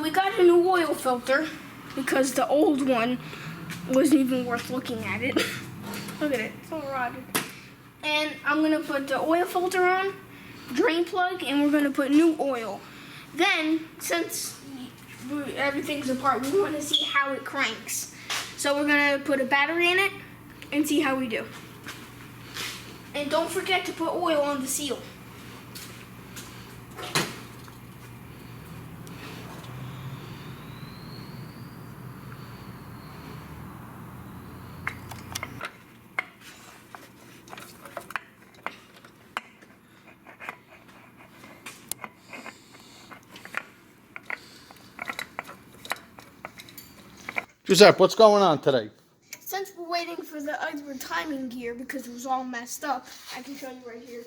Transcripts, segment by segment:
we got a new oil filter because the old one wasn't even worth looking at it. Look at it, it's all rotted. And I'm gonna put the oil filter on, drain plug, and we're gonna put new oil. Then, since everything's apart, we want to see how it cranks. So we're gonna put a battery in it and see how we do. And don't forget to put oil on the seal. Giuseppe, what's going on today? Since we're waiting for the other timing gear because it was all messed up, I can show you right here.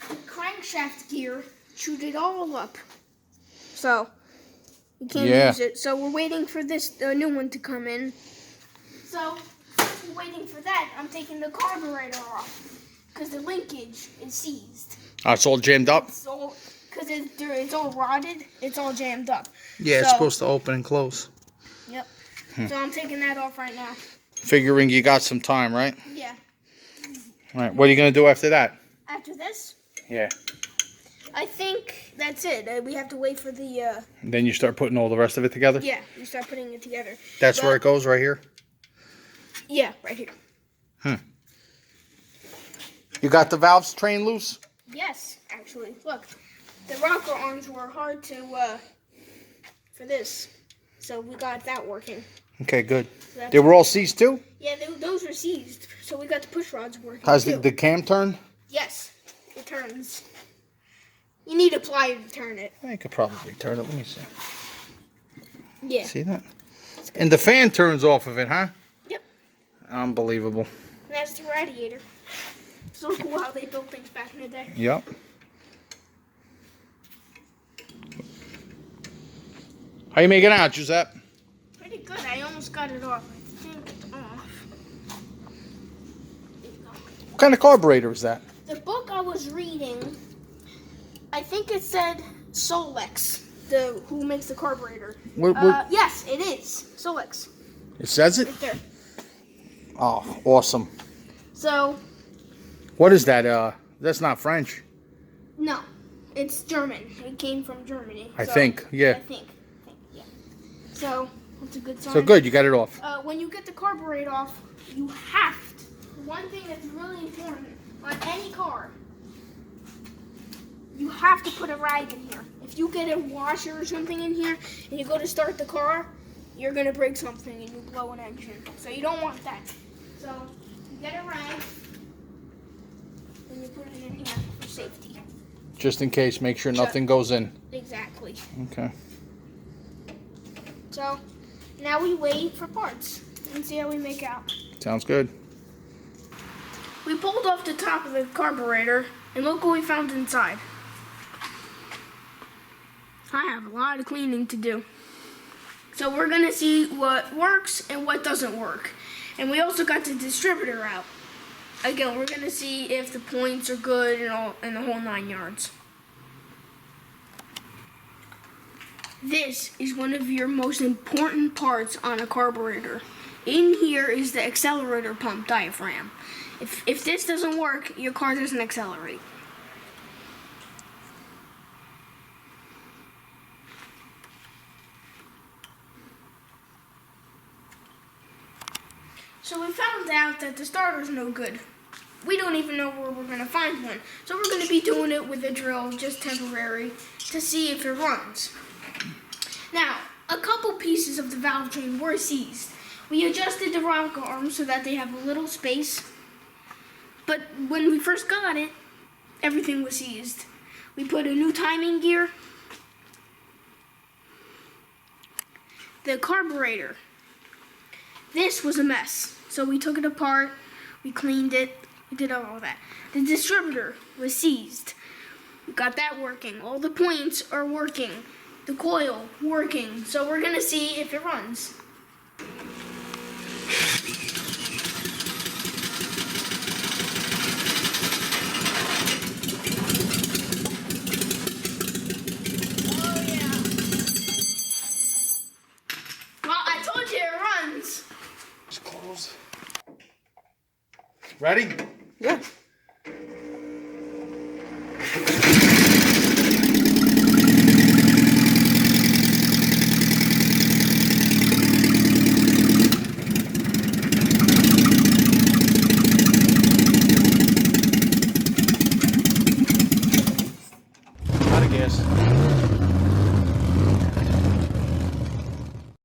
The crankshaft gear chewed it all up. So, you can't use it. So we're waiting for this new one to come in. So, since we're waiting for that, I'm taking the carburetor off because the linkage is seized. Oh, it's all jammed up? Because it's all rotted, it's all jammed up. Yeah, it's supposed to open and close. Yep. So I'm taking that off right now. Figuring you got some time, right? Yeah. All right, what are you going to do after that? After this? Yeah. I think that's it. We have to wait for the... And then you start putting all the rest of it together? Yeah, you start putting it together. That's where it goes, right here? Yeah, right here. You got the valves train loose? Yes, actually. Look, the rocker arms were hard to... for this. So we got that working. Okay, good. So They were all seized too? Yeah, those were seized. So we got the push rods working. How's too. the cam turn? Yes, it turns. You need a plier to turn it. I could probably turn it. Let me see. Yeah. See that? And the fan turns off of it, huh? Yep. Unbelievable. And that's the radiator. So cool how they built things back in the day. Yep. How you making out, Giuseppe? Pretty good. I almost got it off. I think it's off. There you go. What kind of carburetor is that? The book I was reading, I think it said Solex, who makes the carburetor. Yes, it is. Solex. It says it? Right there. Oh, awesome. So. What is that? That's not French. No, it's German. It came from Germany. I think, yeah. I think, yeah. So, that's a good sign. So good, you got it off. When you get the carburetor off, you have to. One thing that's really important on any car, you have to put a rag in here. If you get a washer or something in here and you go to start the car, you're going to break something and you blow an engine. So you don't want that. So you get a rag and you put it in here for safety. Just in case, make sure nothing goes in. Exactly. Okay. So now we wait for parts and see how we make out. Sounds good. We pulled off the top of the carburetor and look what we found inside. I have a lot of cleaning to do. So we're going to see what works and what doesn't work. And we also got the distributor out. Again, we're going to see if the points are good and the whole 9 yards. This is one of your most important parts on a carburetor. In here is the accelerator pump diaphragm. If this doesn't work, your car doesn't accelerate. So we found out that the starter's no good. We don't even know where we're going to find one. So we're going to be doing it with a drill, just temporary, to see if it runs. Now, a couple pieces of the valve train were seized. We adjusted the rocker arms so that they have a little space. But when we first got it, everything was seized. We put a new timing gear. The carburetor. This was a mess. So we took it apart, we cleaned it, we did all of that. The distributor was seized. We got that working. All the points are working. The coil working. So we're gonna see if it runs. Oh yeah. Ready? Yeah.